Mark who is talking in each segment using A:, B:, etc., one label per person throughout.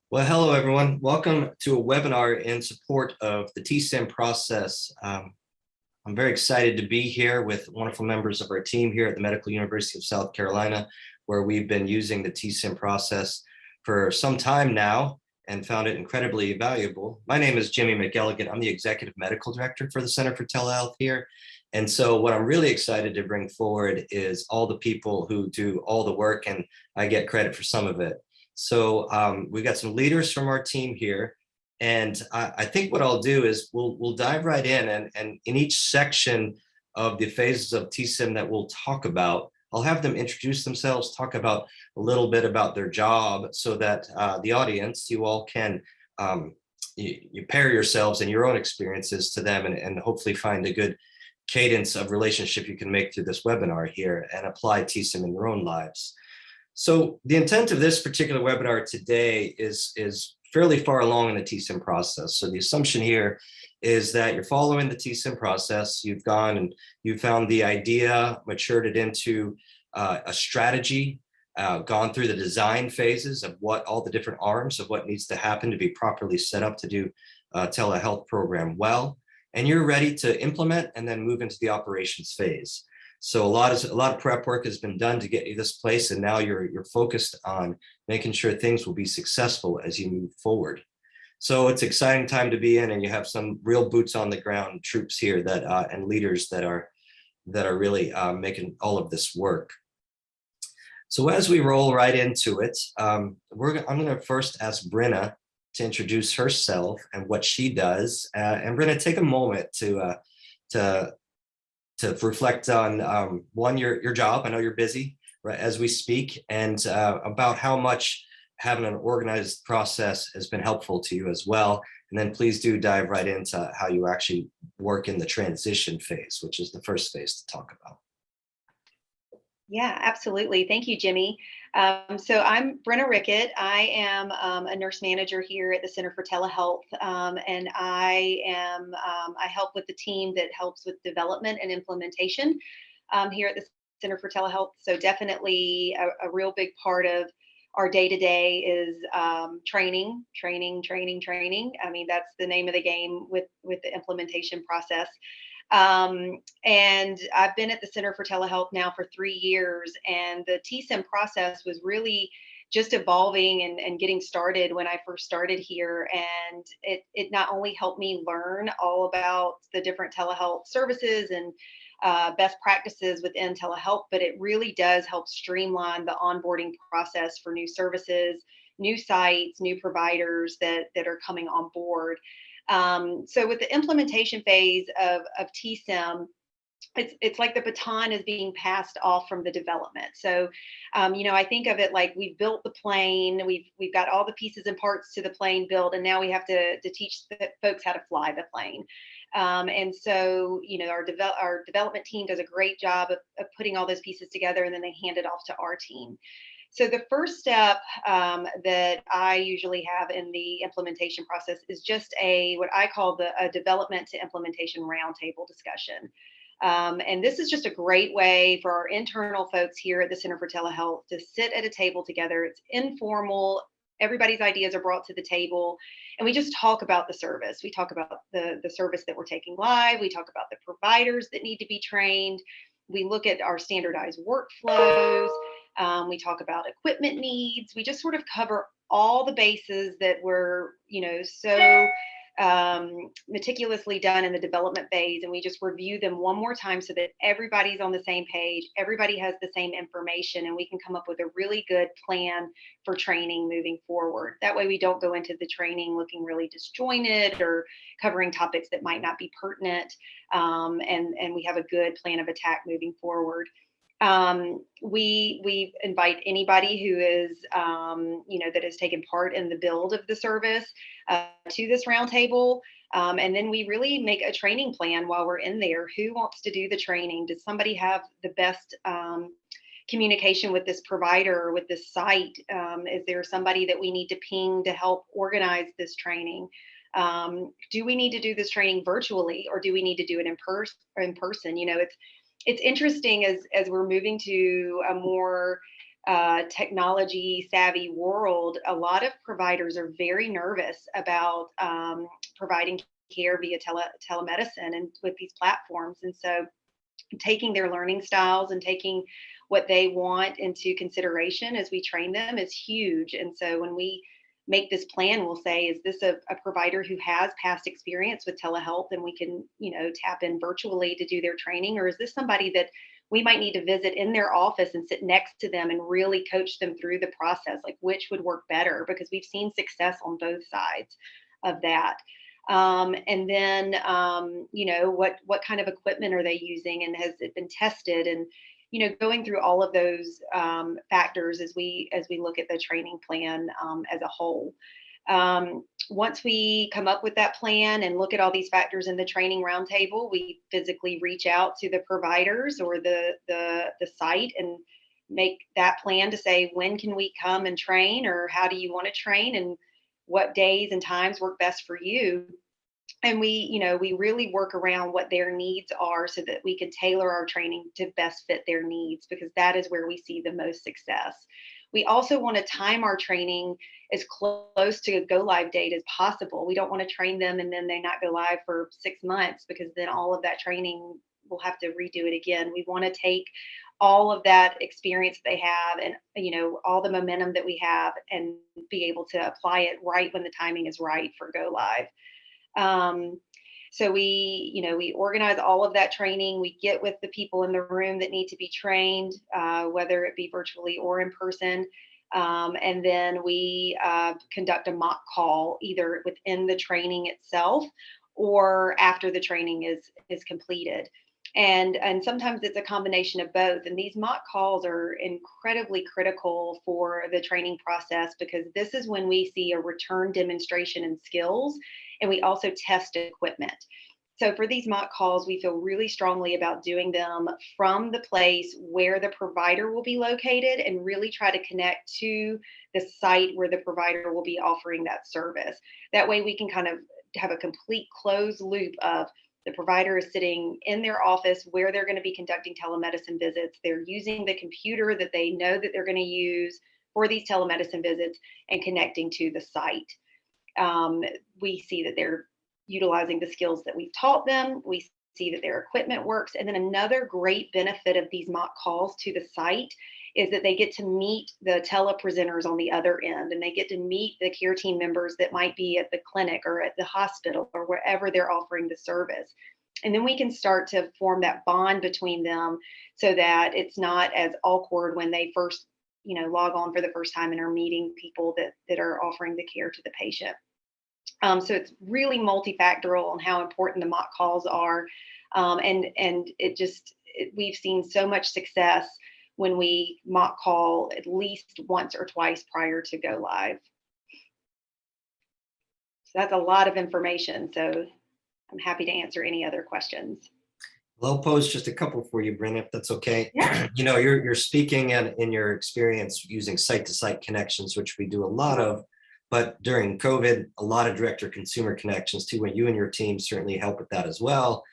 A: Well, hello, everyone. Welcome to a webinar in support of the TSIM process. I'm very excited to be here with wonderful members of our team here at the Medical University of South Carolina, where we've been using the TSIM process for some time now and found it incredibly valuable. My name is Jimmy McElligott. I'm the Executive Medical Director for the Center for Telehealth here. And so what I'm really excited to bring forward is all the people who do all the work, and I get credit for some of it. So we've got some leaders from our team here. And I think what I'll do is we'll dive right in, and in each section of the phases of TSIM that we'll talk about, I'll have them introduce themselves, talk about a little bit about their job so that the audience, you all can you pair yourselves and your own experiences to them and hopefully find a good cadence of relationship you can make through this webinar here and apply TSIM in your own lives. So the intent of this particular webinar today is fairly far along in the TSIM process. So the assumption here is that you're following the TSIM process. You've gone and you found the idea, matured it into a strategy, gone through the design phases of what all the different arms of what needs to happen to be properly set up to do a telehealth program well. And you're ready to implement and then move into the operations phase. So a lot of prep work has been done to get you this place, and now you're focused on making sure things will be successful as you move forward. So it's an exciting time to be in, and you have some real boots on the ground troops here that and leaders that are really making all of this work. So as we roll right into it, I'm going to first ask Brenna to introduce herself and what she does. And Brenna, take a moment to reflect on one, your job. I know you're busy, right, as we speak, and about how much having an organized process has been helpful to you as well. And then please do dive right into how you actually work in the transition phase, which is the first phase to talk about.
B: Yeah, absolutely. Thank you, Jimmy. So I'm Brenna Rickett. I am a nurse manager here at the Center for Telehealth, and I help with the team that helps with development and implementation here at the Center for Telehealth. So definitely a real big part of our day-to-day is training. I mean, that's the name of the game with the implementation process. And I've been at the Center for Telehealth now for 3 years, and the TSIM process was really just evolving and getting started when I first started here. And it not only helped me learn all about the different telehealth services and best practices within telehealth, but it really does help streamline the onboarding process for new services, new sites, new providers that are coming on board. So with the implementation phase of TSIM, it's like the baton is being passed off from the development. So, I think of it like we've built the plane, we've got all the pieces and parts to the plane built, and now we have to teach the folks how to fly the plane. And so, our development team does a great job of putting all those pieces together, and then they hand it off to our team. So the first step that I usually have in the implementation process is just what I call a development to implementation roundtable discussion. And this is just a great way for our internal folks here at the Center for Telehealth to sit at a table together. It's informal. Everybody's ideas are brought to the table, and we just talk about the service. We talk about the service that we're taking live. We talk about the providers that need to be trained. We look at our standardized workflows. We talk about equipment needs. We just sort of cover all the bases that were, so meticulously done in the development phase. And we just review them one more time so that everybody's on the same page. Everybody has the same information, and we can come up with a really good plan for training moving forward. That way we don't go into the training looking really disjointed or covering topics that might not be pertinent. And we have a good plan of attack moving forward. We invite anybody who is, that has taken part in the build of the service to this roundtable. And then we really make a training plan while we're in there. Who wants to do the training? Does somebody have the best communication with this provider or with this site? Is there somebody that we need to ping to help organize this training? Do we need to do this training virtually, or do we need to do it in person? It's interesting as we're moving to a more technology savvy world, a lot of providers are very nervous about providing care via telemedicine and with these platforms. And so taking their learning styles and taking what they want into consideration as we train them is huge. And so when we make this plan, we'll say, is this a provider who has past experience with telehealth and we can, tap in virtually to do their training? Or is this somebody that we might need to visit in their office and sit next to them and really coach them through the process, like which would work better? Because we've seen success on both sides of that. And then, what kind of equipment are they using, and has it been tested? And going through all of those factors as we look at the training plan as a whole. Once we come up with that plan and look at all these factors in the training roundtable, we physically reach out to the providers or the site and make that plan to say, when can we come and train, or how do you want to train, and what days and times work best for you. And we really work around what their needs are so that we can tailor our training to best fit their needs, because that is where we see the most success. We also want to time our training as close to a go live date as possible. We don't want to train them and then they not go live for 6 months, because then all of that training, we'll have to redo it again. We want to take all of that experience they have and all the momentum that we have and be able to apply it right when the timing is right for go live. So we organize all of that training. We get with the people in the room that need to be trained, whether it be virtually or in person. And then we conduct a mock call either within the training itself or after the training is completed. And sometimes it's a combination of both. And these mock calls are incredibly critical for the training process, because this is when we see a return demonstration in skills, and we also test equipment. So for these mock calls, we feel really strongly about doing them from the place where the provider will be located, and really try to connect to the site where the provider will be offering that service. That way we can kind of have a complete closed loop of the provider is sitting in their office where they're going to be conducting telemedicine visits. They're using the computer that they know that they're going to use for these telemedicine visits and connecting to the site. We see that they're utilizing the skills that we've taught them. We see that their equipment works. And then another great benefit of these mock calls to the site is that they get to meet the telepresenters on the other end, and they get to meet the care team members that might be at the clinic or at the hospital or wherever they're offering the service. And then we can start to form that bond between them so that it's not as awkward when they first, log on for the first time and are meeting people that are offering the care to the patient. So it's really multifactorial on how important the mock calls are. And we've seen so much success when we mock call at least once or twice prior to go live. So that's a lot of information. So I'm happy to answer any other questions.
A: I'll pose just a couple for you, Brynn, if that's okay.
B: Yeah.
A: You're speaking in your experience using site-to-site connections, which we do a lot of, but during COVID, a lot of direct-to-consumer connections too, when you and your team certainly help with that as well.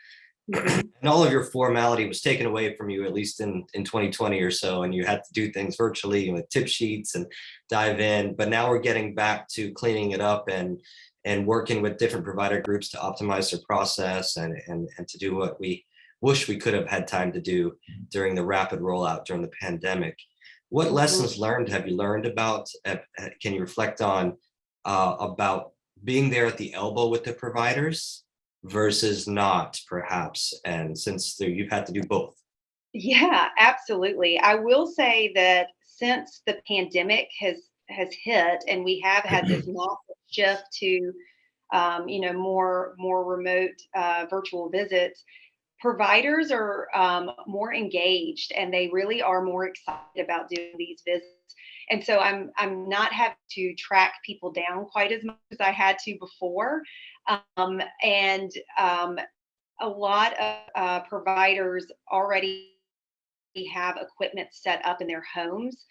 A: And all of your formality was taken away from you, at least in 2020 or so, and you had to do things virtually with tip sheets and dive in. But now we're getting back to cleaning it up and working with different provider groups to optimize their process and to do what we wish we could have had time to do during the rapid rollout during the pandemic. What lessons learned have you learned about? Can you reflect on about being there at the elbow with the providers versus not, perhaps, and since you've had to do both?
B: Yeah, absolutely. I will say that since the pandemic has hit and we have had this massive shift to more remote virtual visits, providers are more engaged, and they really are more excited about doing these visits. And so I'm not having to track people down quite as much as I had to before. And a lot of providers already have equipment set up in their homes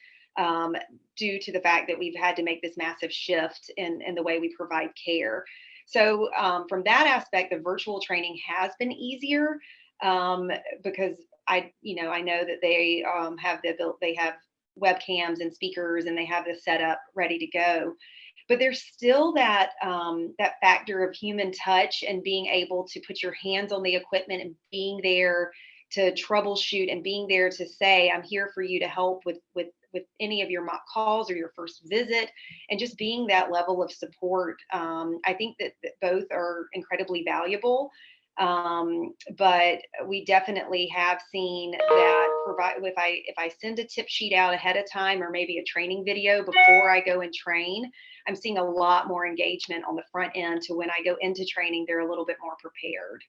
B: due to the fact that we've had to make this massive shift in the way we provide care. So from that aspect, the virtual training has been easier because I know that they have webcams and speakers, and they have the setup ready to go. But there's still that that factor of human touch and being able to put your hands on the equipment and being there to troubleshoot and being there to say, I'm here for you to help with any of your mock calls or your first visit, and just being that level of support. I think that both are incredibly valuable. But we definitely have seen that if I send a tip sheet out ahead of time, or maybe a training video before I go and train, I'm seeing a lot more engagement on the front end, to when I go into training, they're a little bit more prepared.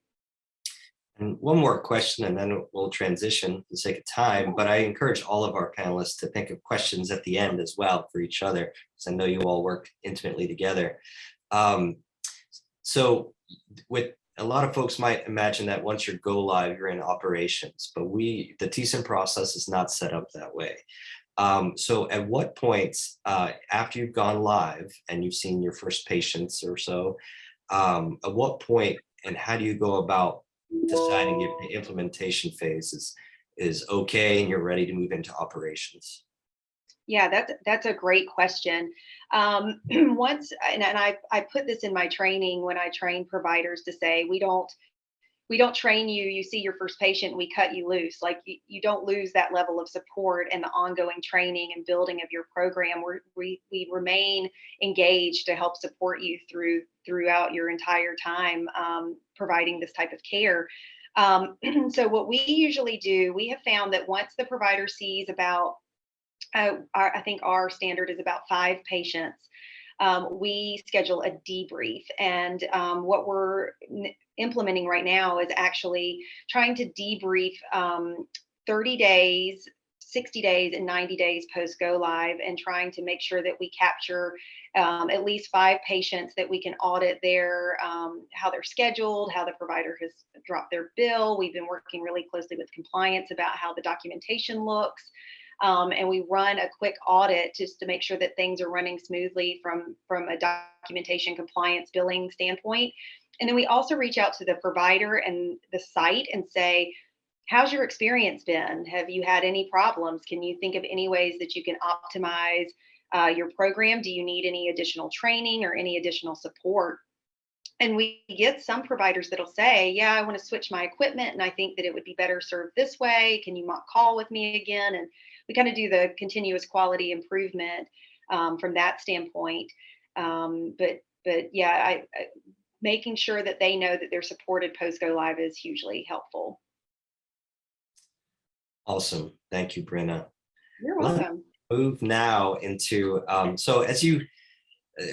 A: And one more question, and then we'll transition for the sake of time. But I encourage all of our panelists to think of questions at the end as well for each other, because I know you all work intimately together. So with a lot of folks might imagine that once you go live, you're in operations, but the TSIM process is not set up that way. So at what points, after you've gone live and you've seen your first patients or so, at what point and how do you go about deciding if the implementation phase is okay and you're ready to move into operations?
B: Yeah, that's a great question. Once, and I put this in my training when I train providers, to say, we don't train you. You see your first patient, we cut you loose. Like, you don't lose that level of support and the ongoing training and building of your program. We remain engaged to help support you throughout your entire time providing this type of care. So what we usually do, we have found that once the provider sees about, I think our standard is about 5 patients, we schedule a debrief. And what we're implementing right now is actually trying to debrief 30 days, 60 days, and 90 days post go live, and trying to make sure that we capture at least 5 patients that we can audit their how they're scheduled, how the provider has dropped their bill. We've been working really closely with compliance about how the documentation looks. And we run a quick audit just to make sure that things are running smoothly from a documentation, compliance, billing standpoint. And then we also reach out to the provider and the site and say, how's your experience been? Have you had any problems? Can you think of any ways that you can optimize your program? Do you need any additional training or any additional support? And we get some providers that'll say, yeah, I want to switch my equipment, and I think that it would be better served this way. Can you mock call with me again? And we kind of do the continuous quality improvement from that standpoint. But yeah, making sure that they know that they're supported post go live is hugely helpful.
A: Awesome. Thank you, Brenna.
B: You're welcome.
A: Let's move now into, so as you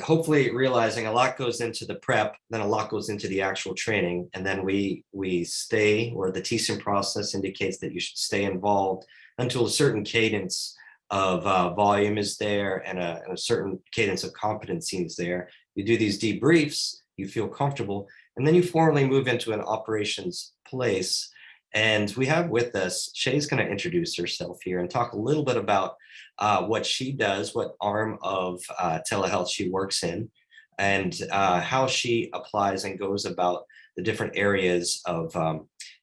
A: hopefully realizing, a lot goes into the prep, then a lot goes into the actual training, and then we stay, or the TSIM process indicates that you should stay involved until a certain cadence of volume is there, and a certain cadence of competency is there. You do these debriefs, you feel comfortable, and then you formally move into an operations place. And we have with us, Shay's going to introduce herself here and talk a little bit about what she does, what arm of telehealth she works in, and how she applies and goes about the different areas of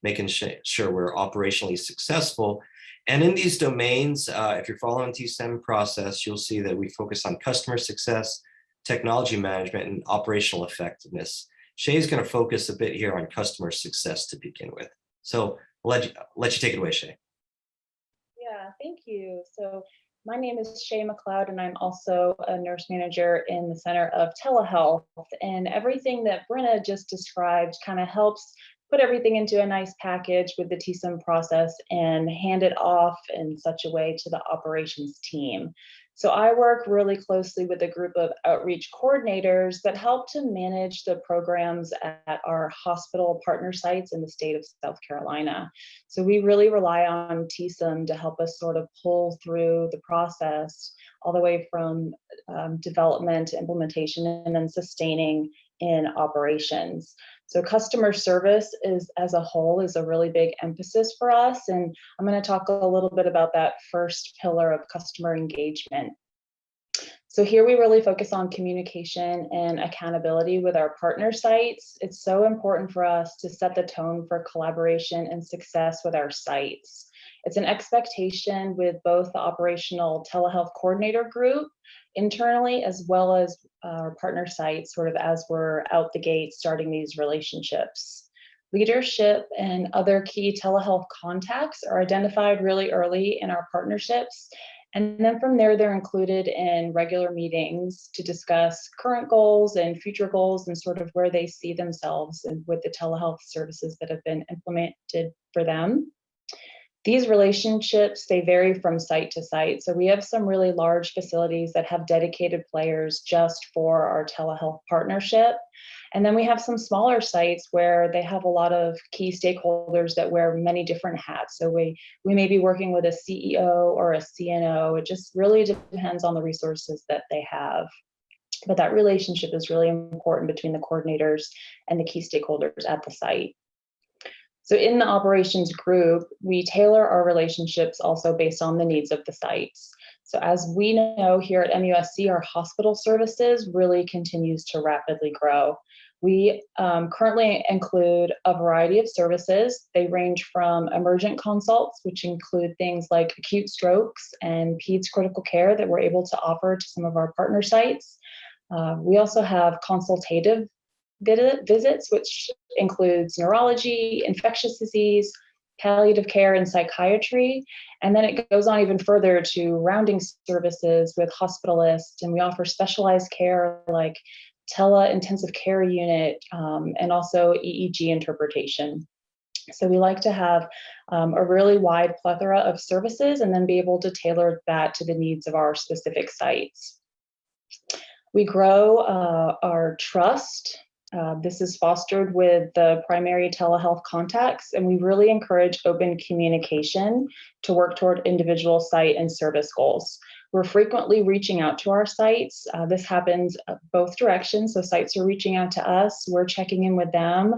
A: making sure we're operationally successful. And in these domains, if you're following TSIM process, you'll see that we focus on customer success, technology management, and operational effectiveness. Shay's going to focus a bit here on customer success to begin with. So let you take it away, Shay.
C: Yeah, thank you. So my name is Shay McLeod, and I'm also a nurse manager in the Center of Telehealth. And everything that Brenna just described kind of helps put everything into a nice package with the TSIM process and hand it off in such a way to the operations team. So I work really closely with a group of outreach coordinators that help to manage the programs at our hospital partner sites in the state of South Carolina. So we really rely on TSIM to help us sort of pull through the process all the way from development to implementation, and then sustaining in operations. So customer service as a whole is a really big emphasis for us. And I'm going to talk a little bit about that first pillar of customer engagement. So here we really focus on communication and accountability with our partner sites. It's so important for us to set the tone for collaboration and success with our sites. It's an expectation with both the operational telehealth coordinator group internally, as well as our partner sites, sort of as we're out the gate starting these relationships. Leadership and other key telehealth contacts are identified really early in our partnerships. And then from there, they're included in regular meetings to discuss current goals and future goals and sort of where they see themselves and with the telehealth services that have been implemented for them. These relationships, they vary from site to site. So we have some really large facilities that have dedicated players just for our telehealth partnership. And then we have some smaller sites where they have a lot of key stakeholders that wear many different hats. So we may be working with a CEO or a CNO. It just really depends on the resources that they have. But that relationship is really important between the coordinators and the key stakeholders at the site. So in the operations group, we tailor our relationships also based on the needs of the sites. So as we know here at MUSC, our hospital services really continues to rapidly grow. We currently include a variety of services. They range from emergent consults, which include things like acute strokes and peds critical care that we're able to offer to some of our partner sites. We also have consultative visits, which includes neurology, infectious disease, palliative care, and psychiatry. And then it goes on even further to rounding services with hospitalists, and we offer specialized care like tele-intensive care unit and also EEG interpretation. So we like to have a really wide plethora of services and then be able to tailor that to the needs of our specific sites. We grow our trust. This is fostered with the primary telehealth contacts, and we really encourage open communication to work toward individual site and service goals. We're frequently reaching out to our sites. This happens both directions. So sites are reaching out to us, we're checking in with them.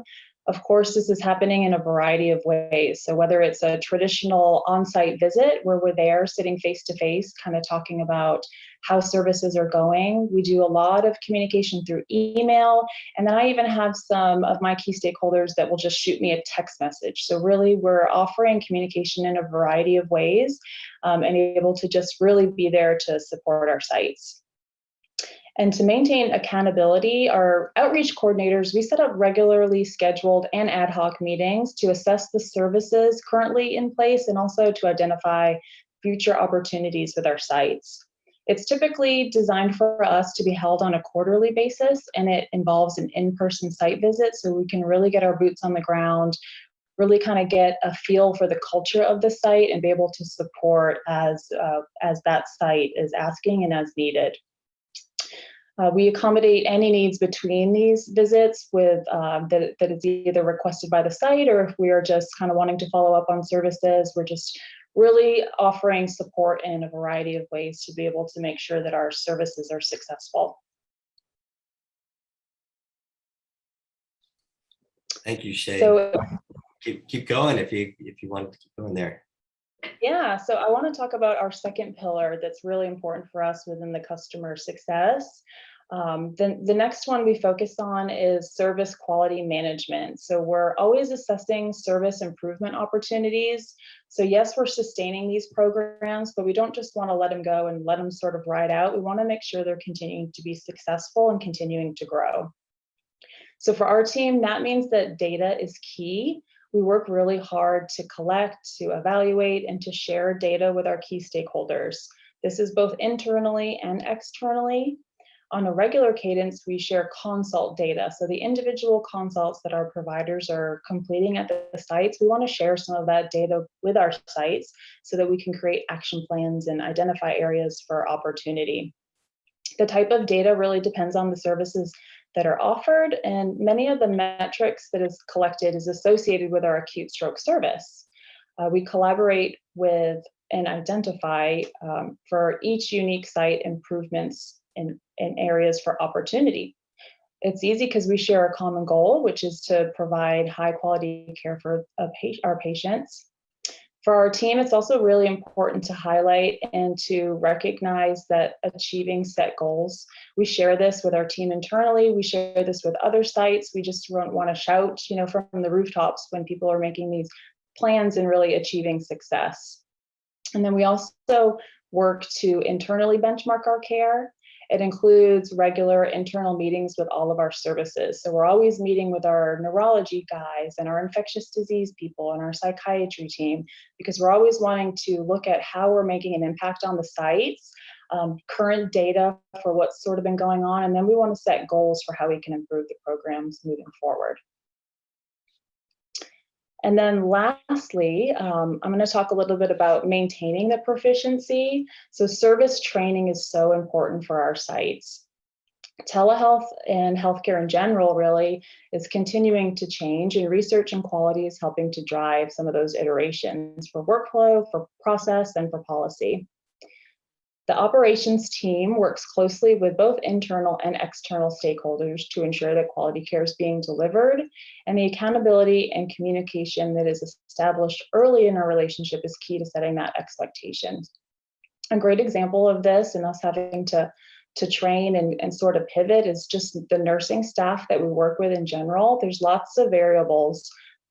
C: Of course, this is happening in a variety of ways. So whether it's a traditional on-site visit where we're there sitting face-to-face, kind of talking about how services are going. We do a lot of communication through email. And then I even have some of my key stakeholders that will just shoot me a text message. So really we're offering communication in a variety of ways and able to just really be there to support our sites. And to maintain accountability, our outreach coordinators, we set up regularly scheduled and ad hoc meetings to assess the services currently in place and also to identify future opportunities with our sites. It's typically designed for us to be held on a quarterly basis, and it involves an in-person site visit so we can really get our boots on the ground, really kind of get a feel for the culture of the site and be able to support as that site is asking and as needed. We accommodate any needs between these visits with that is either requested by the site, or if we are just kind of wanting to follow up on services, we're just really offering support in a variety of ways to be able to make sure that our services are successful.
A: Thank you, Shay.
C: So
A: keep going if you want to keep going there.
C: Yeah, so I want to talk about our second pillar that's really important for us within the customer success. The next one we focus on is service quality management. So we're always assessing service improvement opportunities. So yes, we're sustaining these programs, but we don't just want to let them go and let them sort of ride out. We want to make sure they're continuing to be successful and continuing to grow. So for our team, that means that data is key. We work really hard to collect, to evaluate, and to share data with our key stakeholders. This is both internally and externally. On a regular cadence, we share consult data. So the individual consults that our providers are completing at the sites, we want to share some of that data with our sites so that we can create action plans and identify areas for opportunity. The type of data really depends on the services that are offered, and many of the metrics that is collected is associated with our acute stroke service. We collaborate with and identify for each unique site improvements in areas for opportunity. It's easy because we share a common goal, which is to provide high quality care for our patients. For our team, it's also really important to highlight and to recognize that achieving set goals. We share this with our team internally. We share this with other sites. We just don't want to shout, from the rooftops when people are making these plans in really achieving success. And then we also work to internally benchmark our care. It includes regular internal meetings with all of our services. So we're always meeting with our neurology guys and our infectious disease people and our psychiatry team, because we're always wanting to look at how we're making an impact on the sites, current data for what's sort of been going on, and then we want to set goals for how we can improve the programs moving forward. And then lastly, I'm going to talk a little bit about maintaining the proficiency. So service training is so important for our sites. Telehealth and healthcare in general really is continuing to change, and research and quality is helping to drive some of those iterations for workflow, for process, and for policy. The operations team works closely with both internal and external stakeholders to ensure that quality care is being delivered, and the accountability and communication that is established early in our relationship is key to setting that expectation. A great example of this and us having to train and sort of pivot is just the nursing staff that we work with in general. There's lots of variables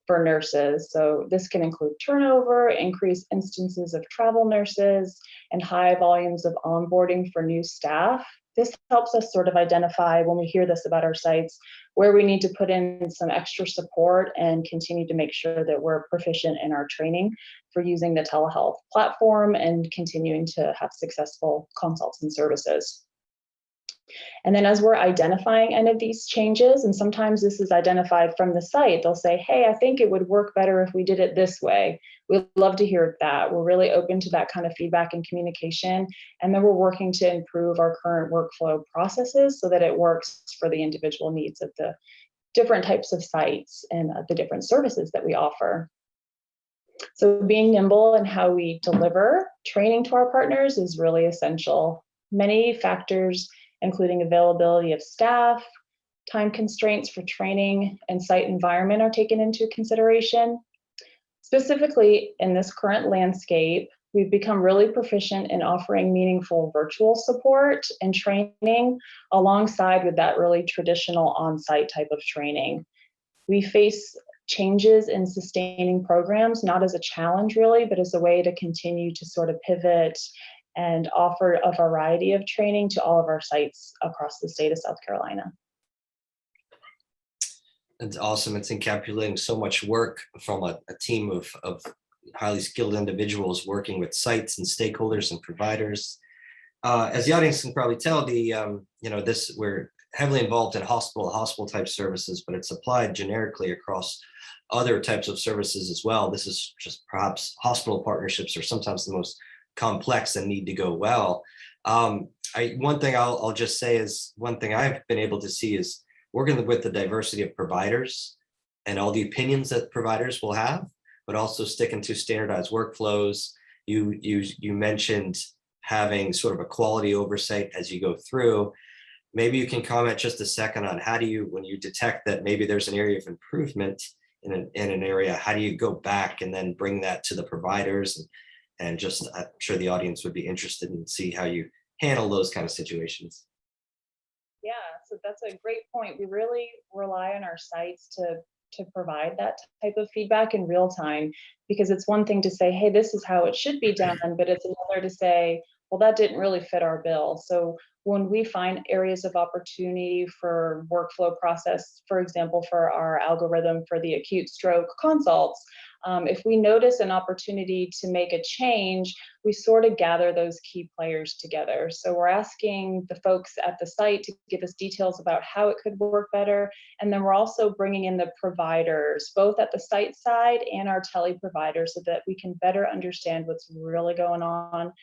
C: for nurses. So this can include turnover, increased instances of travel nurses, and high volumes of onboarding for new staff. This helps us sort of identify, when we hear this about our sites, where we need to put in some extra support and continue to make sure that we're proficient in our training for using the telehealth platform and continuing to have successful consults and services. And then as we're identifying any of these changes, and sometimes this is identified from the site, they'll say, hey, I think it would work better if we did it this way. We'd love to hear that. We're really open to that kind of feedback and communication. And then we're working to improve our current workflow processes so that it works for the individual needs of the different types of sites and the different services that we offer. So being nimble in how we deliver training to our partners is really essential. Many factors, including availability of staff, time constraints for training, and site environment are taken into consideration. Specifically, in this current landscape, we've become really proficient in offering meaningful virtual support and training alongside with that really traditional on-site type of training. We face changes in sustaining programs, not as a challenge really, but as a way to continue to sort of pivot and offer a variety of training to all of our sites across the state of South Carolina.
A: It's awesome. It's encapsulating so much work from a team of highly skilled individuals working with sites and stakeholders and providers. As the audience can probably tell, we're heavily involved in hospital type services, but it's applied generically across other types of services as well. This is just perhaps hospital partnerships are sometimes the most complex and need to go well. One thing I'll just say is, one thing I've been able to see is working with the diversity of providers and all the opinions that providers will have, but also sticking to standardized workflows. You mentioned having sort of a quality oversight as you go through. Maybe you can comment just a second on how do you, when you detect that maybe there's an area of improvement in an area, how do you go back and then bring that to the providers? And just, I'm sure the audience would be interested in see how you handle those kind of situations.
C: Yeah, so that's a great point. We really rely on our sites to provide that type of feedback in real time, because it's one thing to say, hey, this is how it should be done, but it's another to say, well, that didn't really fit our bill. So when we find areas of opportunity for workflow process, for example, for our algorithm for the acute stroke consults, if we notice an opportunity to make a change, we sort of gather those key players together. So we're asking the folks at the site to give us details about how it could work better. And then we're also bringing in the providers, both at the site side and our tele providers, so that we can better understand what's really going on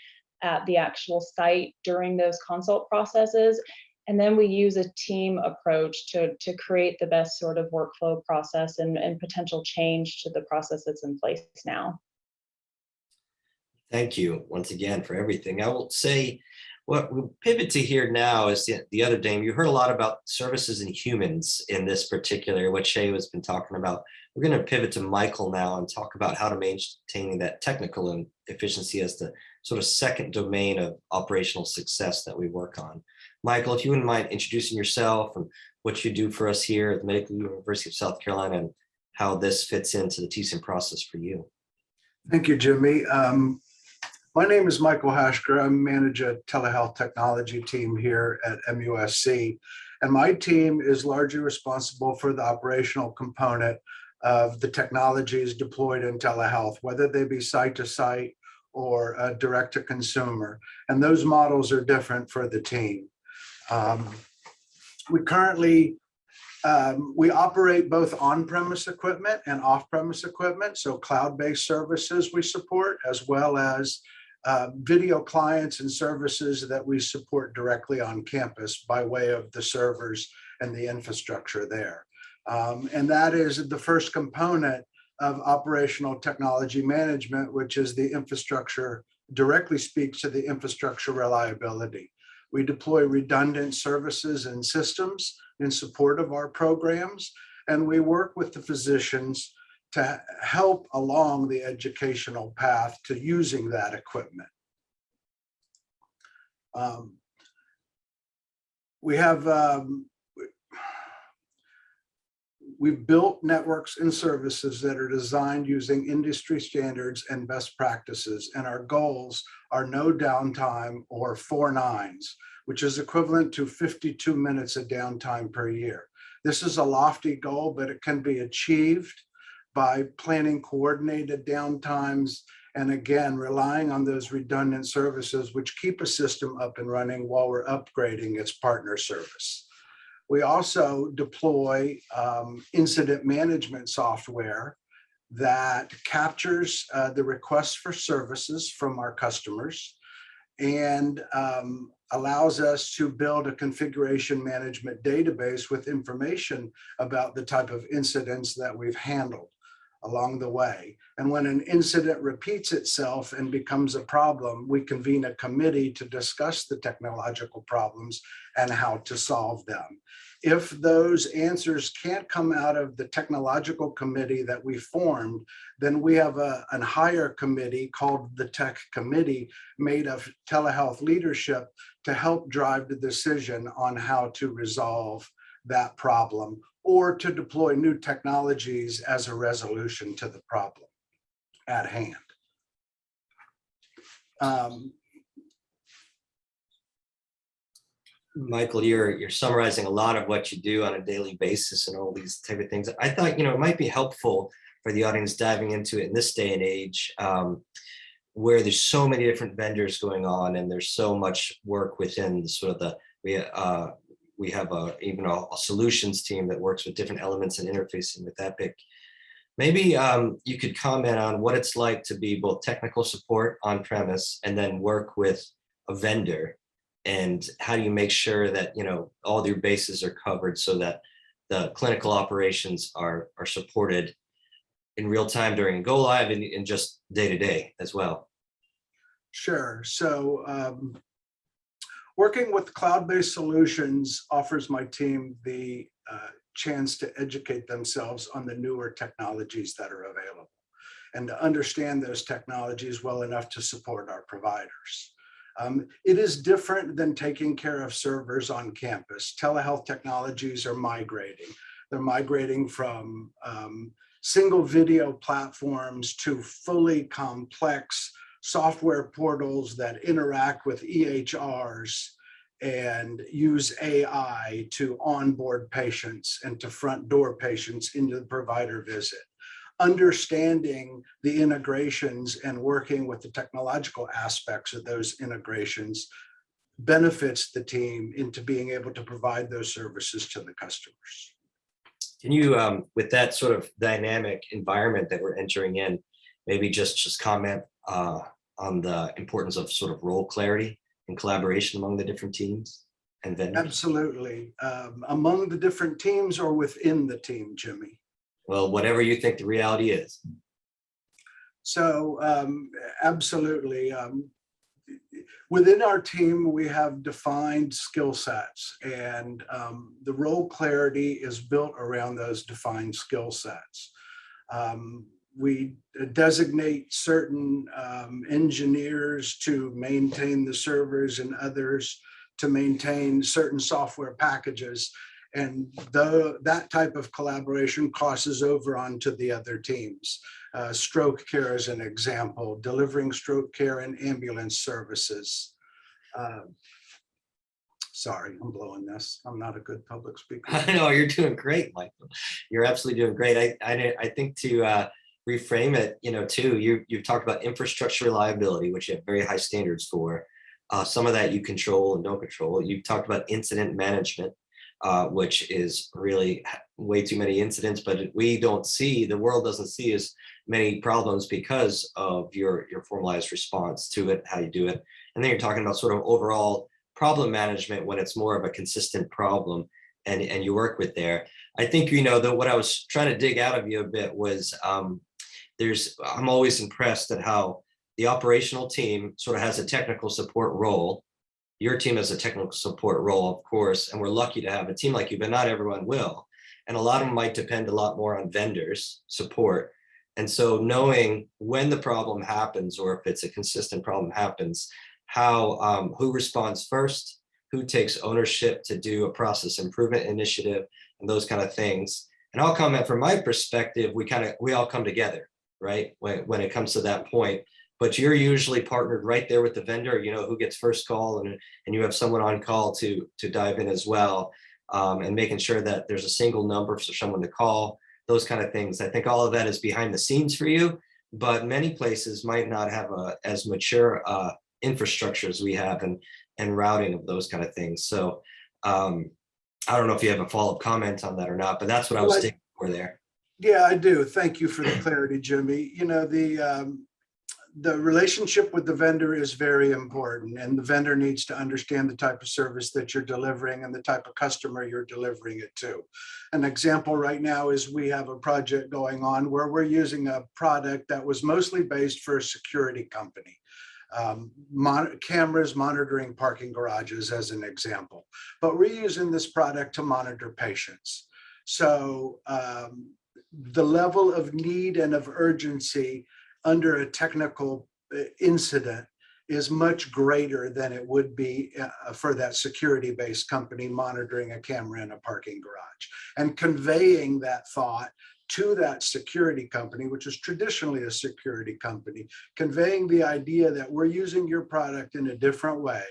C: at the actual site during those consult processes. And then we use a team approach to create the best sort of workflow process and potential change to the process that's in place now.
A: Thank you once again for everything. I will say what we'll pivot to here now is the other name. You heard a lot about services and humans in this particular, what Shay has been talking about. We're going to pivot to Michael now and talk about how to maintain that technical and efficiency as the sort of second domain of operational success that we work on. Michael, if you wouldn't mind introducing yourself and what you do for us here at the Medical University of South Carolina and how this fits into the TSIM process for you.
D: Thank you, Jimmy. My name is Michael Hashgraph. I manage a telehealth technology team here at MUSC, and my team is largely responsible for the operational component of the technologies deployed in telehealth, whether they be site-to-site or direct-to-consumer. And those models are different for the team. We currently we operate both on-premise equipment and off-premise equipment, so cloud-based services we support, as well as video clients and services that we support directly on campus by way of the servers and the infrastructure there. And that is the first component of operational technology management, which is the infrastructure, directly speaks to the infrastructure reliability. We deploy redundant services and systems in support of our programs, and we work with the physicians to help along the educational path to using that equipment. We've built networks and services that are designed using industry standards and best practices, and our goals are no downtime or 4 nines, which is equivalent to 52 minutes of downtime per year. This is a lofty goal, but it can be achieved by planning coordinated downtimes and, again, relying on those redundant services which keep a system up and running while we're upgrading its partner service. We also deploy incident management software that captures the requests for services from our customers and allows us to build a configuration management database with information about the type of incidents that we've handled along the way. And when an incident repeats itself and becomes a problem, we convene a committee to discuss the technological problems and how to solve them. If those answers can't come out of the technological committee that we formed, then we have a higher committee called the Tech Committee, made of telehealth leadership, to help drive the decision on how to resolve that problem or to deploy new technologies as a resolution to the problem at hand.
A: Michael, you're summarizing a lot of what you do on a daily basis and all these type of things. I thought, it might be helpful for the audience diving into it in this day and age, where there's so many different vendors going on and there's so much work within sort of we have even a solutions team that works with different elements and interfacing with Epic. Maybe you could comment on what it's like to be both technical support on premise and then work with a vendor, and how do you make sure that all your bases are covered so that the clinical operations are supported in real time during go live and just day to day as well.
D: Sure. So working with cloud-based solutions offers my team the chance to educate themselves on the newer technologies that are available and to understand those technologies well enough to support our providers. It is different than taking care of servers on campus. Telehealth technologies are migrating. They're migrating from single video platforms to fully complex software portals that interact with EHRs and use AI to onboard patients and to front door patients into the provider visit. Understanding the integrations and working with the technological aspects of those integrations benefits the team into being able to provide those services to the customers.
A: Can you, with that sort of dynamic environment that we're entering in, maybe just comment on the importance of sort of role clarity and collaboration among the different teams and vendors?
D: Absolutely. Among the different teams or within the team, Jimmy?
A: Well, whatever you think the reality is.
D: So absolutely. Within our team, we have defined skill sets, and the role clarity is built around those defined skill sets. We designate certain engineers to maintain the servers and others to maintain certain software packages. And that type of collaboration crosses over onto the other teams. Stroke care is an example, delivering stroke care and ambulance services. Sorry, I'm blowing this. I'm not a good public speaker.
A: I know you're doing great, Michael. You're absolutely doing great. I think to reframe it, too, you've talked about infrastructure reliability, which you have very high standards for. Some of that you control and don't control. You've talked about incident management, which is really way too many incidents, but the world doesn't see as many problems because of your formalized response to it, how you do it. And then you're talking about sort of overall problem management when it's more of a consistent problem and you work with there. I think, what I was trying to dig out of you a bit was I'm always impressed at how the operational team sort of has a technical support role. Your team has a technical support role, of course, and we're lucky to have a team like you, but not everyone will. And a lot of them might depend a lot more on vendors support. And so knowing when the problem happens, or if it's a consistent problem happens, who responds first, who takes ownership to do a process improvement initiative, and those kind of things. And I'll comment from my perspective, we all come together, right? When it comes to that point, but you're usually partnered right there with the vendor, who gets first call, and you have someone on call to dive in as well, and making sure that there's a single number for someone to call, those kind of things. I think all of that is behind the scenes for you, but many places might not have as mature infrastructure as we have, and routing of those kind of things. So I don't know if you have a follow-up comment on that or not, but that's what I was taking for there.
D: Yeah, I do. Thank you for the clarity, Jimmy. The relationship with the vendor is very important, and the vendor needs to understand the type of service that you're delivering and the type of customer you're delivering it to. An example right now is we have a project going on where we're using a product that was mostly based for a security company. Cameras monitoring parking garages as an example, but we're using this product to monitor patients. So the level of need and of urgency under a technical incident is much greater than it would be for that security-based company monitoring a camera in a parking garage. And conveying that thought to that security company, which is traditionally a security company, conveying the idea that we're using your product in a different way,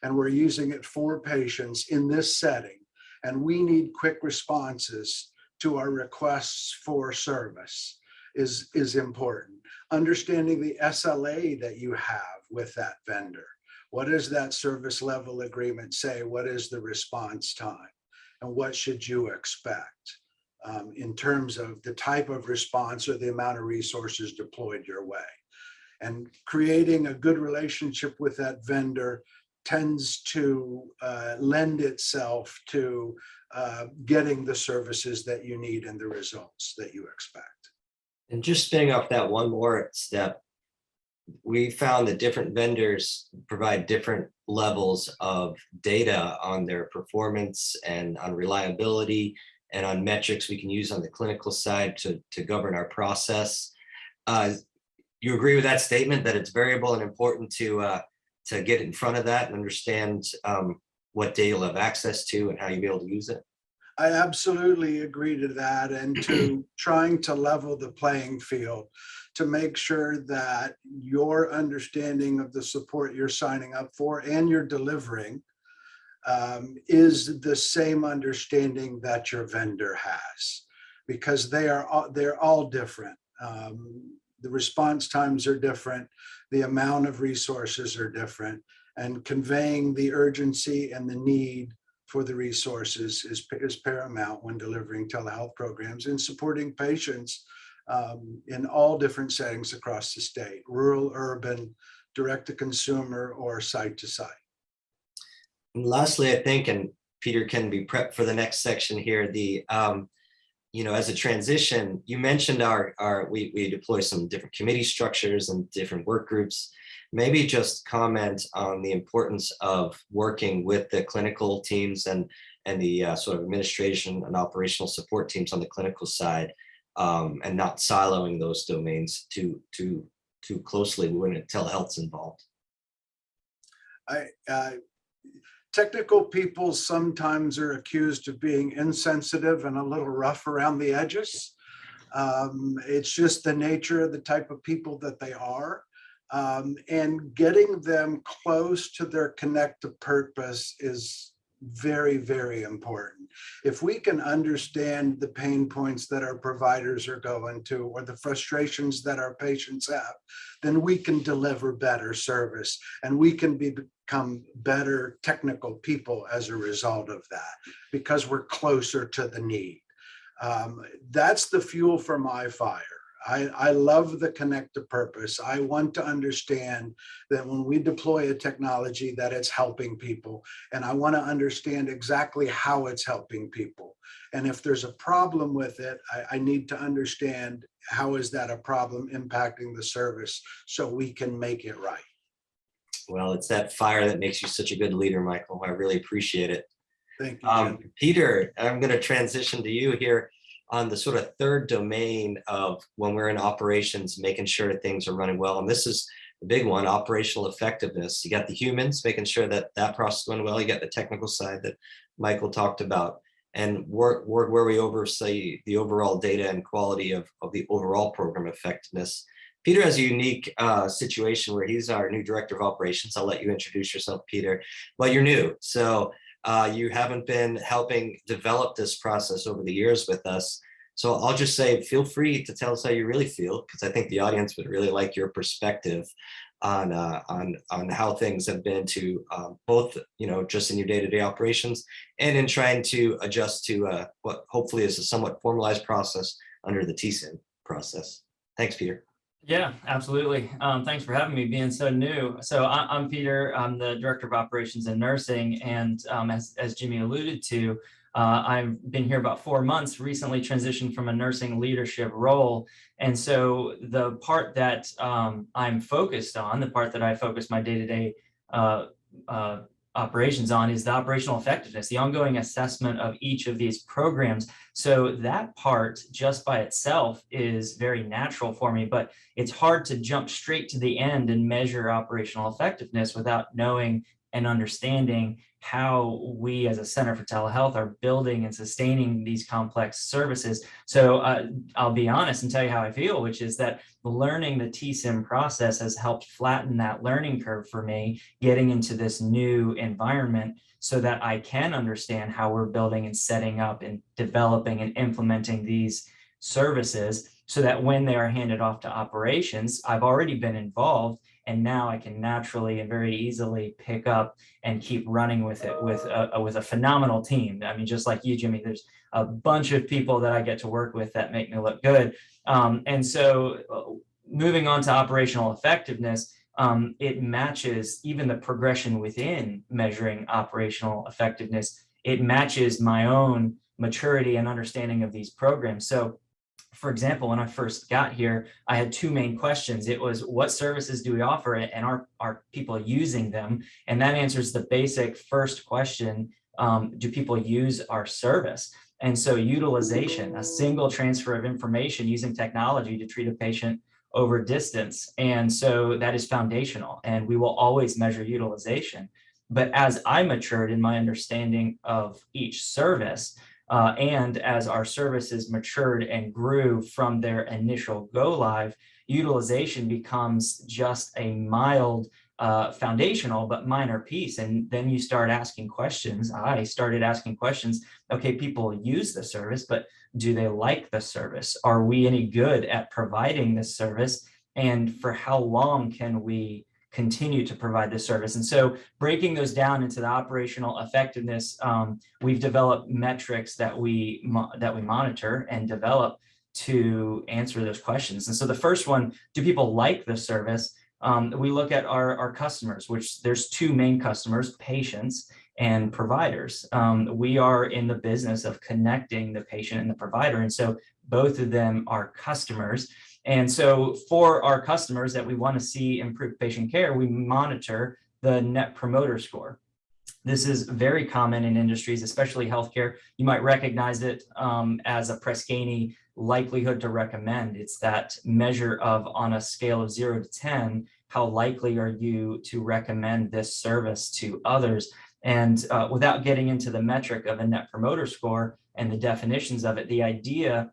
D: and we're using it for patients in this setting, and we need quick responses to our requests for service is important. Understanding the SLA that you have with that vendor. What does that service level agreement say? What is the response time? And what should you expect in terms of the type of response or the amount of resources deployed your way? And creating a good relationship with that vendor tends to lend itself to getting the services that you need and the results that you expect.
A: And just spinning off that one more step, we found that different vendors provide different levels of data on their performance and on reliability and on metrics we can use on the clinical side to govern our process. You agree with that statement, that it's variable and important to get in front of that and understand what data you'll have access to and how you'll be able to use it?
D: I absolutely agree to that, and to trying to level the playing field to make sure that your understanding of the support you're signing up for and you're delivering is the same understanding that your vendor has, because they're all different. The response times are different, the amount of resources are different, and conveying the urgency and the need for the resources is paramount when delivering telehealth programs and supporting patients in all different settings across the state, rural, urban, direct to consumer, or site to site.
A: And lastly, I think, and Peter can be prepped for the next section here, as a transition, you mentioned we deploy some different committee structures and different work groups. Maybe just comment on the importance of working with the clinical teams and the sort of administration and operational support teams on the clinical side, and not siloing those domains too closely when telehealth's involved.
D: Technical people sometimes are accused of being insensitive and a little rough around the edges. It's just the nature of the type of people that they are. And getting them close to their connected purpose is very, very important. If we can understand the pain points that our providers are going to, or the frustrations that our patients have, then we can deliver better service, and we can become better technical people as a result of that, because we're closer to the need. That's the fuel for my fire. I love the connect to purpose. I want to understand that when we deploy a technology that it's helping people, and I want to understand exactly how it's helping people. And if there's a problem with it, I need to understand how is that a problem impacting the service so we can make it right.
A: Well, it's that fire that makes you such a good leader, Michael. I really appreciate it.
D: Thank you, Jim.
A: Peter, I'm going to transition to you here on the sort of third domain of when we're in operations, making sure that things are running well. And this is the big one, operational effectiveness. You got the humans, making sure that that process is going well. You got the technical side that Michael talked about, and work where we oversee the overall data and quality of the overall program effectiveness. Peter has a unique situation where he's our new director of operations. I'll let you introduce yourself, Peter. Well, you're new, so you haven't been helping develop this process over the years with us. So I'll just say, feel free to tell us how you really feel, because I think the audience would really like your perspective on how things have been to both, just in your day-to-day operations and in trying to adjust to what hopefully is a somewhat formalized process under the TSIM process. Thanks, Peter.
E: Yeah, absolutely. Thanks for having me, being so new. So I'm Peter. I'm the Director of Operations and Nursing. And as Jimmy alluded to, I've been here about 4 months, recently transitioned from a nursing leadership role. And so the part that I'm focused on, the part that I focus my day-to-day operations on, is the operational effectiveness, the ongoing assessment of each of these programs. So that part just by itself is very natural for me, but it's hard to jump straight to the end and measure operational effectiveness without knowing and understanding how we as a Center for Telehealth are building and sustaining these complex services. So I'll be honest and tell you how I feel, which is that learning the TSIM process has helped flatten that learning curve for me, getting into this new environment so that I can understand how we're building and setting up and developing and implementing these services, so that when they are handed off to operations, I've already been involved, and now I can naturally and very easily pick up and keep running with it with a phenomenal team. I mean, just like you, Jimmy, there's a bunch of people that I get to work with that make me look good. And so moving on to operational effectiveness, it matches even the progression within measuring operational effectiveness. It matches my own maturity and understanding of these programs. So for example, when I first got here, I had 2 main questions. It was, what services do we offer, and are people using them? And that answers the basic first question, do people use our service? And so utilization, a single transfer of information using technology to treat a patient over distance. And so that is foundational, and we will always measure utilization. But as I matured in my understanding of each service, and as our services matured and grew from their initial go live, utilization becomes just a mild foundational but minor piece. And then you start asking questions. I started asking questions. Okay, people use the service, but do they like the service? Are we any good at providing this service? And for how long can we continue to provide this service? And so breaking those down into the operational effectiveness, we've developed metrics that we monitor and develop to answer those questions. And so the first one, do people like the service? We look at our customers, which there's 2 main customers, patients and providers. We are in the business of connecting the patient and the provider. And so both of them are customers. And so for our customers that we want to see improve patient care, we monitor the Net Promoter Score. This is very common in industries, especially healthcare. You might recognize it as a Press Ganey likelihood to recommend. It's that measure of, on a scale of 0 to 10, how likely are you to recommend this service to others? And without getting into the metric of a net promoter score and the definitions of it, the idea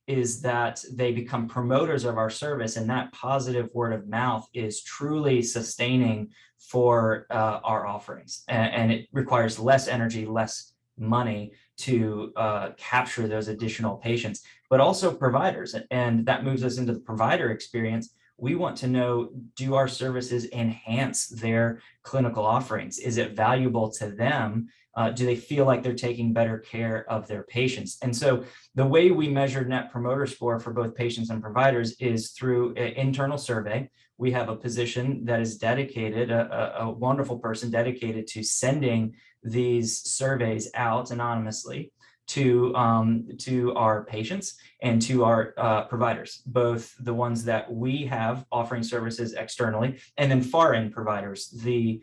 E: is that they become promoters of our service, and that positive word of mouth is truly sustaining for our offerings. And it requires less energy, less money to capture those additional patients, but also providers. And that moves us into the provider experience. We want to know, do our services enhance their clinical offerings? Is it valuable to them? Do they feel like they're taking better care of their patients? And so the way we measure net promoter score for both patients and providers is through an internal survey. We have a position that is dedicated, a wonderful person dedicated to sending these surveys out anonymously to our patients and to our providers, both the ones that we have offering services externally, and then far-end providers, the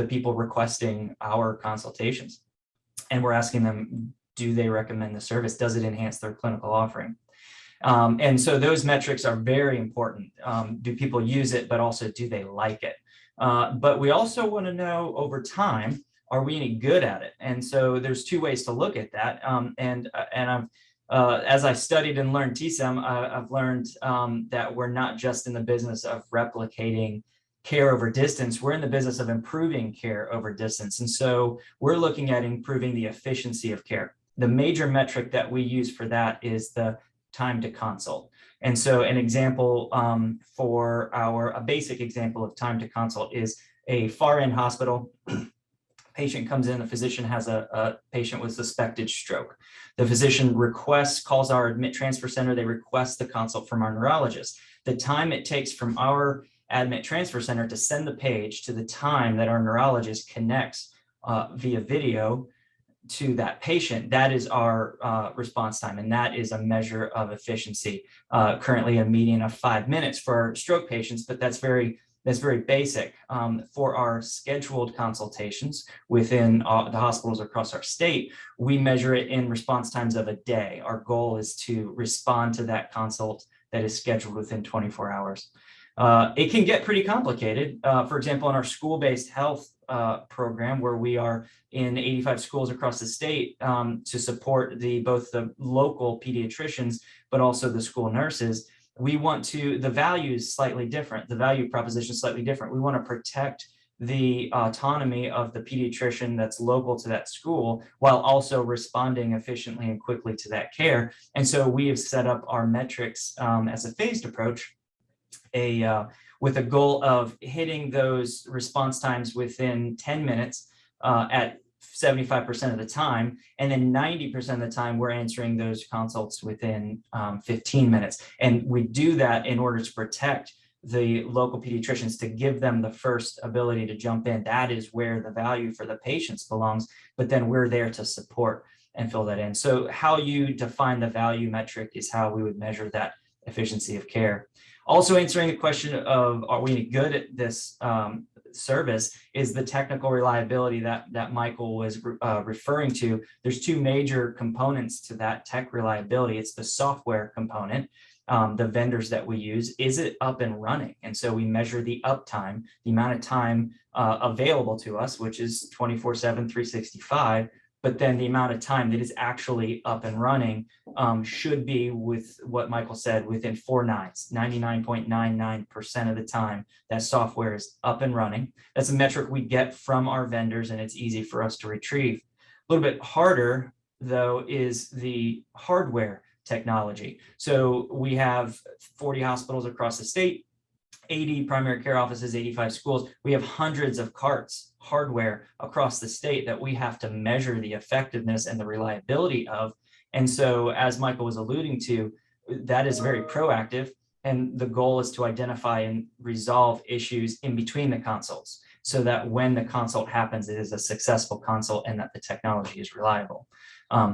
E: people requesting our consultations. And we're asking them, do they recommend the service? Does it enhance their clinical offering? And so those metrics are very important. Do people use it, but also do they like it? But we also want to know over time, are we any good at it? And so there's two ways to look at that. And I've, as I studied and learned TSIM, I've learned that we're not just in the business of replicating care over distance, we're in the business of improving care over distance. And so we're looking at improving the efficiency of care. The major metric that we use for that is the time to consult. And so an example for a basic example of time to consult is a far-end hospital. Patient comes in, the physician has a patient with suspected stroke. The physician calls our admit transfer center, they request the consult from our neurologist. The time it takes from our admit transfer center to send the page to the time that our neurologist connects via video to that patient, that is our response time, and that is a measure of efficiency. Currently a median of 5 minutes for stroke patients, but that's very basic. For our scheduled consultations within the hospitals across our state, we measure it in response times of a day. Our goal is to respond to that consult that is scheduled within 24 hours. It can get pretty complicated. For example, in our school-based health program, where we are in 85 schools across the state to support both the local pediatricians, but also the school nurses, the value is slightly different. The value proposition is slightly different. We want to protect the autonomy of the pediatrician that's local to that school while also responding efficiently and quickly to that care. And so we have set up our metrics as a phased approach, with a goal of hitting those response times within 10 minutes at 75% of the time, and then 90% of the time we're answering those consults within 15 minutes. And we do that in order to protect the local pediatricians, to give them the first ability to jump in. That is where the value for the patients belongs, but then we're there to support and fill that in. So how you define the value metric is how we would measure that efficiency of care. Also answering the question of, are we any good at this service, is the technical reliability that Michael was referring to. There's two major components to that tech reliability. It's the software component, the vendors that we use. Is it up and running? And so we measure the uptime, the amount of time available to us, which is 24/7, 365. But then the amount of time that is actually up and running should be, with what Michael said, within 4 nines, 99.99% of the time that software is up and running. That's a metric we get from our vendors, and it's easy for us to retrieve. A little bit harder, though, is the hardware technology. So we have 40 hospitals across the state, 80 primary care offices, 85 schools. We have hundreds of carts, hardware across the state that we have to measure the effectiveness and the reliability of. And so, as Michael was alluding to, that is very proactive. And the goal is to identify and resolve issues in between the consults, so that when the consult happens, it is a successful consult and that the technology is reliable.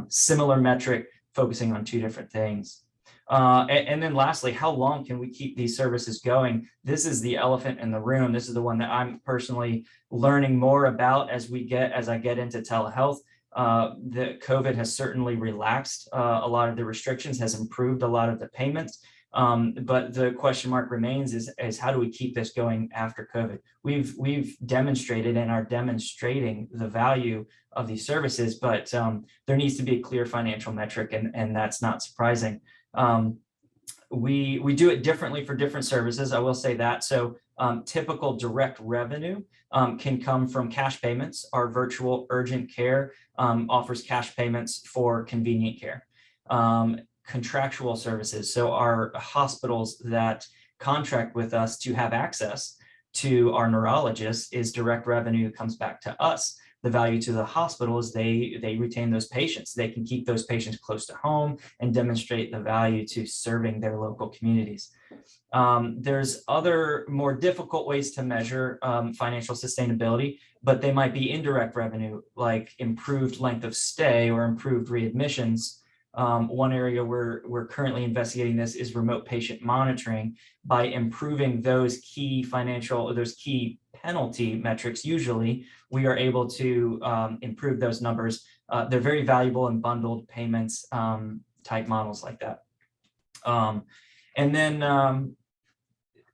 E: Similar metric, focusing on two different things. And then lastly, how long can we keep these services going? This is the elephant in the room. This is the one that I'm personally learning more about as I get into telehealth. The COVID has certainly relaxed a lot of the restrictions, has improved a lot of the payments. But the question mark remains is how do we keep this going after COVID? We've demonstrated and are demonstrating the value of these services, but there needs to be a clear financial metric, and that's not surprising. We do it differently for different services. I will say that. So typical direct revenue can come from cash payments. Our virtual urgent care offers cash payments for convenient care. Contractual services. So our hospitals that contract with us to have access to our neurologists is direct revenue comes back to us. The value to the hospital is they retain those patients. They can keep those patients close to home and demonstrate the value to serving their local communities. There's other more difficult ways to measure financial sustainability, but they might be indirect revenue, like improved length of stay or improved readmissions. One area we're currently investigating this is remote patient monitoring. By improving those key penalty metrics, usually we are able to improve those numbers. They're very valuable in bundled payments type models like that. And then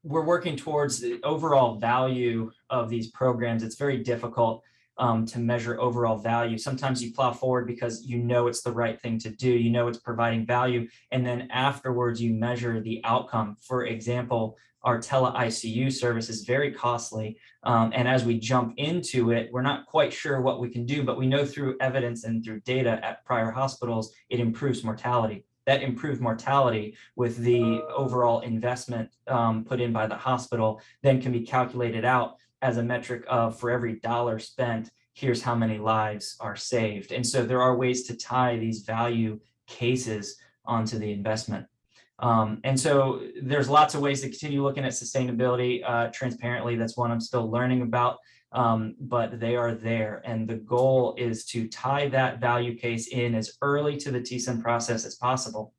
E: we're working towards the overall value of these programs. It's very difficult to measure overall value. Sometimes you plow forward because you know it's the right thing to do, you know it's providing value, and then afterwards you measure the outcome. For example, our tele-ICU service is very costly, and as we jump into it, we're not quite sure what we can do, but we know through evidence and through data at prior hospitals, it improves mortality. That improved mortality with the overall investment put in by the hospital then can be calculated out as a metric of, for every dollar spent, here's how many lives are saved. And so there are ways to tie these value cases onto the investment. And so there's lots of ways to continue looking at sustainability transparently. That's one I'm still learning about, but they are there. And the goal is to tie that value case in as early to the TSIM process as possible,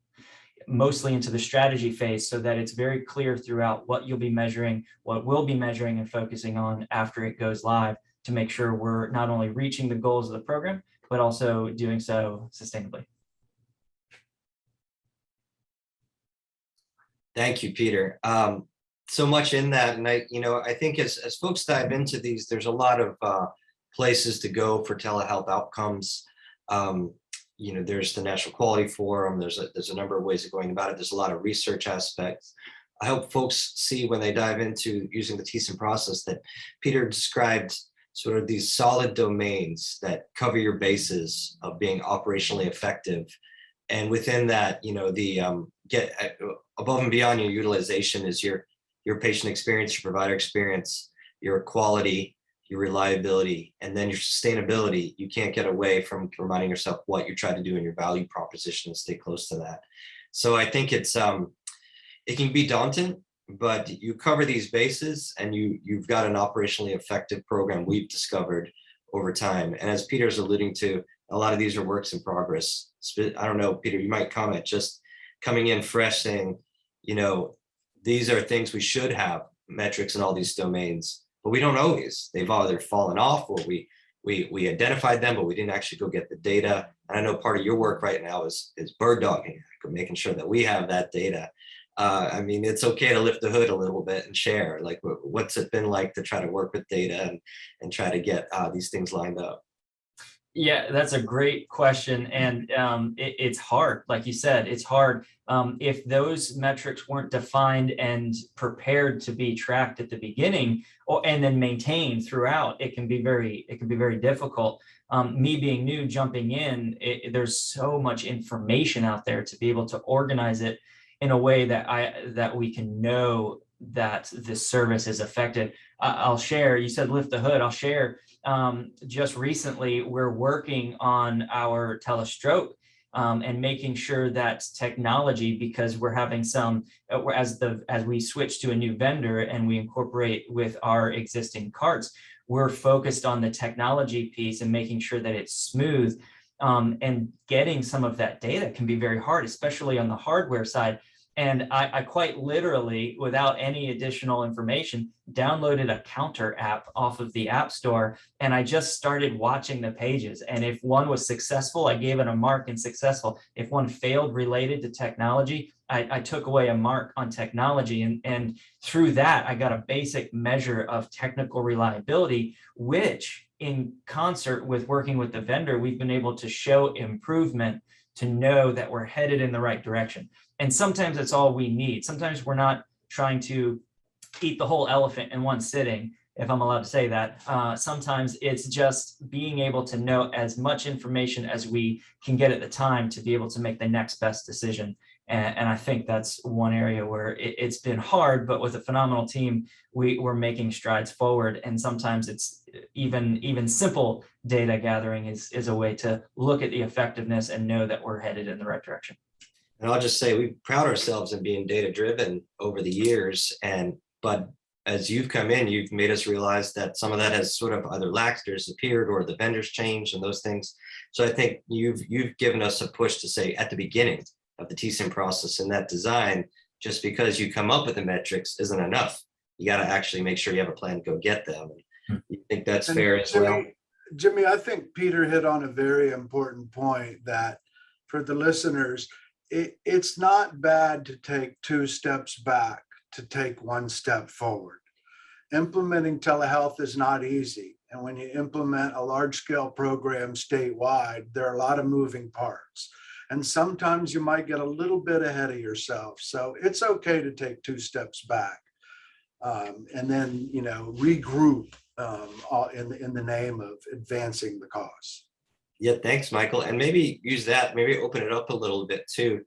E: mostly into the strategy phase, so that it's very clear throughout what you'll be measuring, what we'll be measuring and focusing on after it goes live, to make sure we're not only reaching the goals of the program, but also doing so sustainably.
A: Thank you, Peter. So much in that, and I think as folks dive into these, there's a lot of places to go for telehealth outcomes. There's the National Quality Forum. There's a number of ways of going about it. There's a lot of research aspects. I hope folks see when they dive into using the TSIM process that Peter described sort of these solid domains that cover your bases of being operationally effective. And within that, get above and beyond your utilization is your patient experience, your provider experience, your quality, your reliability, and then your sustainability. You can't get away from reminding yourself what you're trying to do in your value proposition and stay close to that. So I think it can be daunting, but you cover these bases and you've got an operationally effective program we've discovered over time. And as Peter's alluding to, a lot of these are works in progress. I don't know, Peter, you might comment, just coming in fresh saying, these are things we should have metrics in all these domains, but we don't always. They've either fallen off or we identified them, but we didn't actually go get the data. And I know part of your work right now is bird dogging, making sure that we have that data. It's okay to lift the hood a little bit and share, like, what's it been like to try to work with data and try to get these things lined up?
E: Yeah, that's a great question. And it's hard. Like you said, it's hard. If those metrics weren't defined and prepared to be tracked at the beginning and then maintained throughout, it can be very difficult. Me being new, jumping in, there's so much information out there to be able to organize it in a way that we can know that this service is effective. I'll share, you said lift the hood, I'll share. Just recently, we're working on our telestroke and making sure that technology, because we're having some, as we switch to a new vendor and we incorporate with our existing carts, we're focused on the technology piece and making sure that it's smooth. And getting some of that data can be very hard, especially on the hardware side. And I quite literally, without any additional information, downloaded a counter app off of the App Store, and I just started watching the pages. And if one was successful, I gave it a mark in successful. If one failed related to technology, I took away a mark on technology. And through that, I got a basic measure of technical reliability, which in concert with working with the vendor, we've been able to show improvement to know that we're headed in the right direction. And sometimes it's all we need. Sometimes we're not trying to eat the whole elephant in one sitting, if I'm allowed to say that. Sometimes it's just being able to know as much information as we can get at the time to be able to make the next best decision. And I think that's one area where it's been hard, but with a phenomenal team, we're making strides forward. And sometimes it's even simple data gathering is a way to look at the effectiveness and know that we're headed in the right direction.
A: And I'll just say we proud ourselves in being data driven over the years. But as you've come in, you've made us realize that some of that has sort of either lacked or disappeared, or the vendors changed and those things. So I think you've given us a push to say at the beginning of the TSIM process and that design, just because you come up with the metrics isn't enough. You got to actually make sure you have a plan to go get them. You think that's fair as well?
D: Jimmy, I think Peter hit on a very important point that for the listeners, it's not bad to take 2 steps back to take 1 step forward. Implementing telehealth is not easy. And when you implement a large-scale program statewide, there are a lot of moving parts. And sometimes you might get a little bit ahead of yourself. So it's okay to take 2 steps back and then, regroup in the name of advancing the cause.
A: Yeah, thanks, Michael. And maybe use that, maybe open it up a little bit too.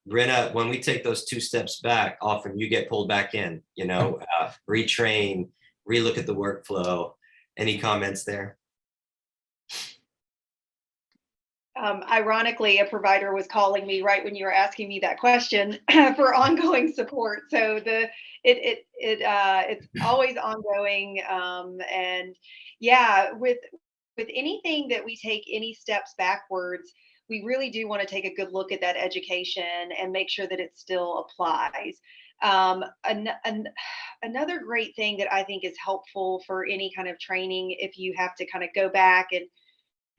A: Brenna, when we take those 2 steps back, often you get pulled back in, retrain, relook at the workflow. Any comments there?
B: Ironically, a provider was calling me right when you were asking me that question for ongoing support. So it's always ongoing. And yeah, with anything that we take any steps backwards, we really do want to take a good look at that education and make sure that it still applies. Another great thing that I think is helpful for any kind of training, if you have to kind of go back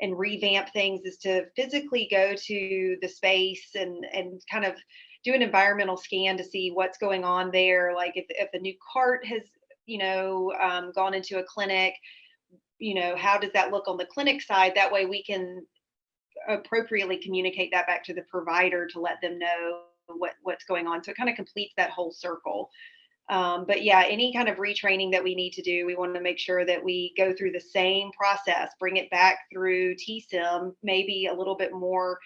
B: and revamp things, is to physically go to the space and kind of do an environmental scan to see what's going on there. Like if a new cart has, gone into a clinic, how does that look on the clinic side? That way we can appropriately communicate that back to the provider to let them know what's going on. So it kind of completes that whole circle. But yeah, any kind of retraining that we need to do, we want to make sure that we go through the same process, bring it back through TSIM, maybe a little bit more,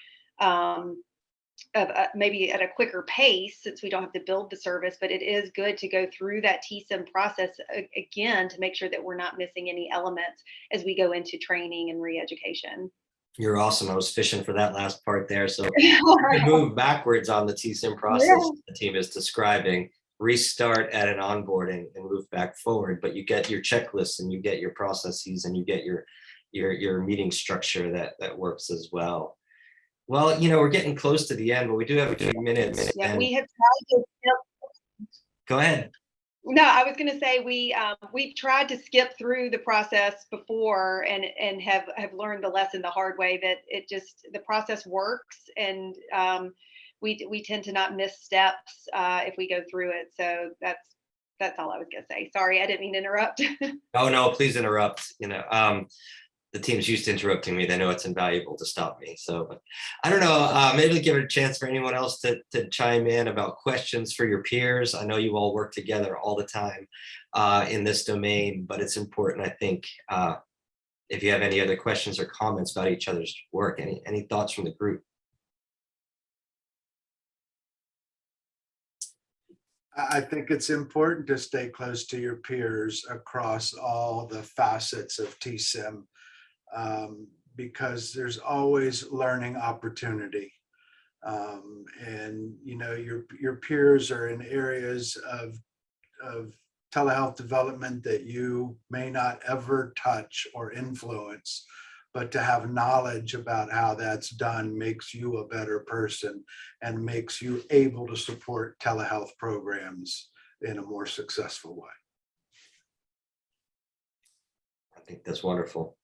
B: maybe at a quicker pace, since we don't have to build the service. But it is good to go through that TSIM process again to make sure that we're not missing any elements as we go into training and re-education.
A: You're awesome. I was fishing for that last part there. So we move backwards on the TSIM process.
B: Yeah.
A: The team is describing. Restart at an onboarding and move back forward, but you get your checklists and you get your processes and you get your meeting structure that works as well. Well, we're getting close to the end, but we do have a few minutes.
B: Yeah, we have tried to
A: go ahead.
B: No, I was going to say we've tried to skip through the process before and have learned the lesson the hard way, that the process works, and we tend to not miss steps if we go through it. So that's all I was going to say. Sorry, I didn't mean to interrupt.
A: Oh no, please interrupt. The team's used to interrupting me. They know it's invaluable to stop me. So, but I don't know, maybe give it a chance for anyone else to chime in about questions for your peers. I know you all work together all the time in this domain, but it's important, I think, if you have any other questions or comments about each other's work. Any thoughts from the group?
D: I think it's important to stay close to your peers across all the facets of TSIM, because there's always learning opportunity. And your peers are in areas of telehealth development that you may not ever touch or influence, but to have knowledge about how that's done makes you a better person and makes you able to support telehealth programs in a more successful way.
A: I think that's wonderful.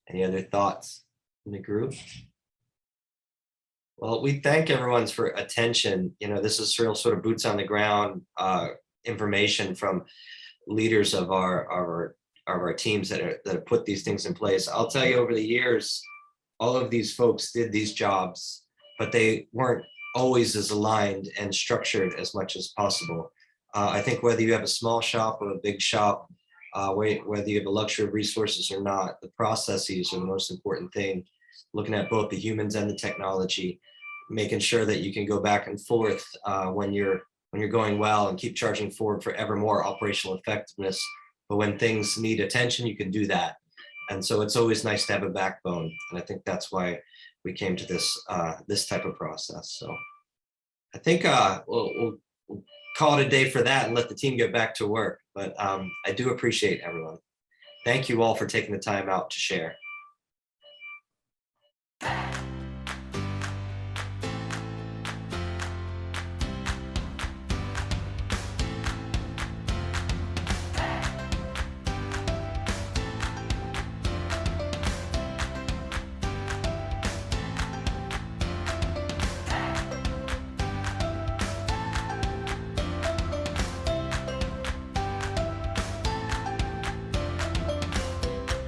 A: Any other thoughts in the group? Well, we thank everyone's for attention. You know, this is real sort of boots on the ground information from leaders of our teams that have put these things in place. I'll tell you, over the years, all of these folks did these jobs, but they weren't always as aligned and structured as much as possible. I think whether you have a small shop or a big shop, whether you have a luxury of resources or not, the processes are the most important thing. Looking at both the humans and the technology, making sure that you can go back and forth when you're going well, and keep charging forward for ever more operational effectiveness. But when things need attention, you can do that. And so it's always nice to have a backbone. And I think that's why we came to this type of process. So I think we'll call it a day for that and let the team get back to work. But I do appreciate everyone. Thank you all for taking the time out to share.